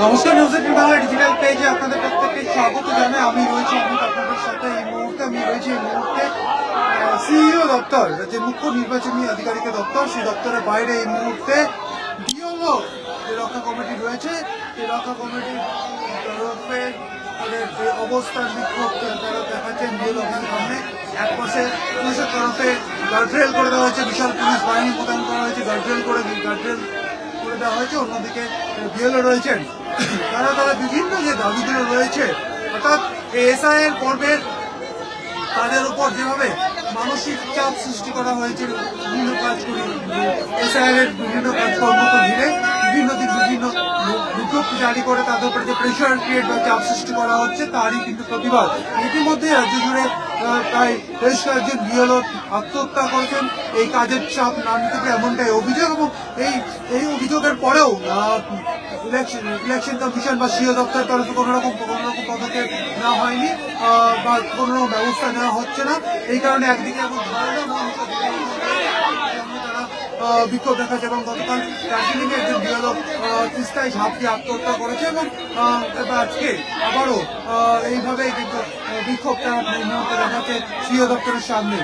নমস্কার, news eighteen Bangla digital পেজে আপনাদের প্রত্যেককে স্বাগত জানাই। আমি রয়েছি আপনাদের সাথে এই মুহূর্তে সিইও দপ্তর, যে মুখ্য নির্বাচনী আধিকারিকের দপ্তর, সেই দপ্তরের বাইরে এই মুহূর্তে বিএলও যে রক্ষা কমিটি রয়েছে, সেই রক্ষা কমিটির তরফে তাদের যে অবস্থান বিক্ষোভ তারা দেখাচ্ছেন বিএলও অফিসের সামনে। এক পাশে পুলিশের তরফে গার্ডরেল করে দেওয়া হয়েছে, বিশাল পুলিশ বাহিনী মোতায়েন করা হয়েছে, গার্ডরেল করে দেওয়া হয়েছে। অন্যদিকে বিএলও রয়েছেন, তারা বিভিন্ন যে দাবিগুলো রয়েছে, অর্থাৎ এসআইয়ের পর্বের তাদের উপর যেভাবে মানসিক চাপ সৃষ্টি করা হয়েছে বিভিন্ন কাজগুলি, এসআইয়ের বিভিন্ন কাজকর্মকে ঘিরে বিভিন্ন বিজ্ঞপ্তি জারি করে তাদের উপরে যে প্রেশার ক্রিয়েট বা চাপ সৃষ্টি করা হচ্ছে, তারই কিন্তু প্রতিবাদ। ইতিমধ্যে রাজ্য জুড়ে প্রায় বেশ কয়েকজন বিএলও আত্মহত্যা করেছেন এই কাজের চাপ না নিতে পারে, এমনটাই অভিযোগ। এবং এই অভিযোগের পরেও ইলেকশন কমিশন বা সিও দপ্তরের তরফে কোনো রকম পদক্ষেপ নেওয়া হয়নি বা কোনো ব্যবস্থা নেওয়া হচ্ছে না। এই কারণে একদিকে এবং বিক্ষোভ দেখাচ্ছে এবং গতকাল দার্জিলিং এর একজন বিএলও তিস্তায় ঝাঁপ দিয়ে আত্মহত্যা করেছে এবং আজকে আবারও এইভাবে কিন্তু বিক্ষোভটা দেখাচ্ছে সিও দপ্তরের সামনে।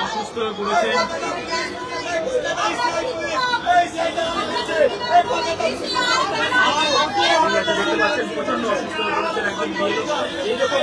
অসুস্থ হয়ে পড়েছেন, দেখতে পাচ্ছেন প্রচন্ড অসুস্থ হয়ে পড়েছেন একজন বিএলও। এইরকম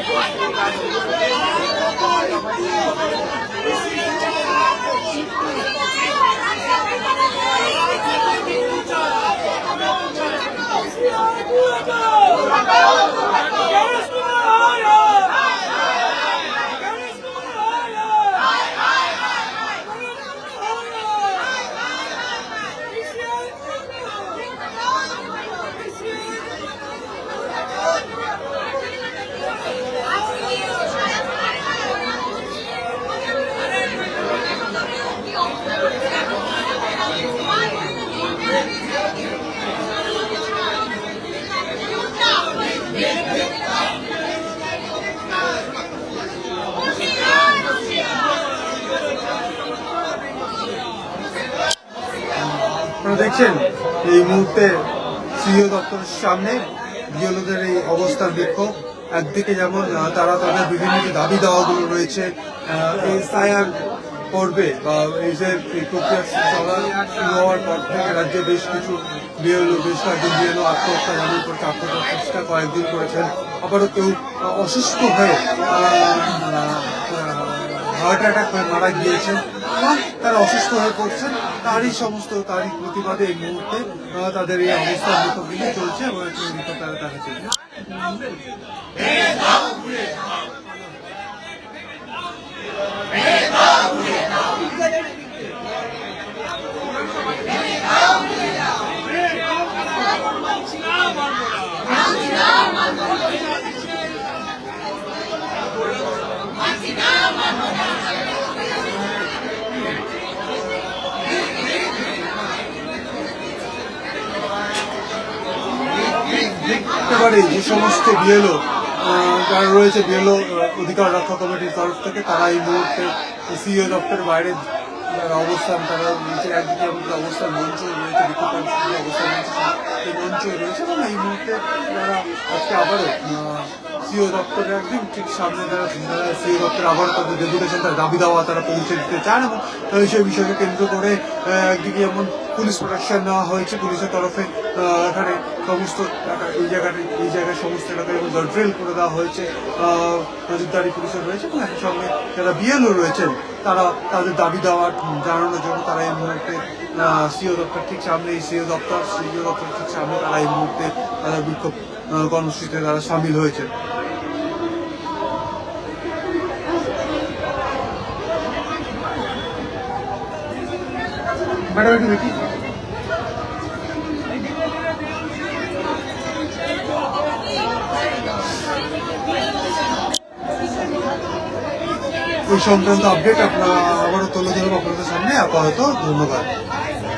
দেখছেন এই মুহূর্তে সিইও দপ্তরের সামনে বিএলওদের এই অবস্থার বিক্ষোভ। একদিকে যেমন তারা তাদের বিভিন্ন যে দাবি দাওয়াগুলো রয়েছে, এসআইআর পর্বে বা এই যে প্রক্রিয়া শুরু হওয়ার পর থেকে রাজ্যে বেশ কয়েকজন বিএলও আত্মহত্যা জানিয়ে করছে, আত্মহত্যার চেষ্টা কয়েকদিন করেছেন। আবারও কেউ অসুস্থ হয়ে হার্ট অ্যাটাক হয়ে মারা গিয়েছেন, তারা অসুস্থ হয়ে পড়ছেন। তারই প্রতিবাদে এই মুহূর্তে তাদের এই অবস্থার বিক্ষোভগুলি চলছে এবং তারা দেখাচ্ছে। একেবারে যে সমস্ত বিএলও যারা রয়েছে বিএলও অধিকার রক্ষা কমিটির তরফ থেকে, তারা এই মুহূর্তে সিইও দপ্তরের বাইরে অবস্থান, তারা নিচে একদিকে অবস্থান মঞ্চ রয়েছে, বিক্ষোভ অবস্থান এই মঞ্চ রয়েছে এবং এই মুহূর্তে যারা আজকে আবারও সিইও দপ্তরের একদিন ঠিক সামনে যারা সিইও দপ্তরে আবারও তাদের ডেপুটেশন, তার দাবি দাওয়া তারা পৌঁছে দিতে চান এবং সেই বিষয়কে কেন্দ্র করে একদিকে যেমন পুলিশ প্রোটেকশন নেওয়া হয়েছে পুলিশের তরফে, এখানে সমস্ত এই জায়গায় সমস্ত এলাকায় এবং গার্ডরেল করে দেওয়া হয়েছে, নজরদারি পুলিশের রয়েছে এবং একই সঙ্গে যারা বিএলও রয়েছেন তারা তাদের দাবি দেওয়া জানানোর জন্য তারা এই মুহূর্তে সিইও দপ্তর ঠিক সামনে, এই সিইও দপ্তর ঠিক সামনে তারা এই মুহূর্তে তারা বিক্ষোভ কর্মসূচিতে তারা সামিল হয়েছে। ম্যাডাম একটু দেখি। এই সংক্রান্ত আপডেট আপনারা আবারও তুলে ধরবো আপনাদের সামনে। আপাতত ধন্যবাদ।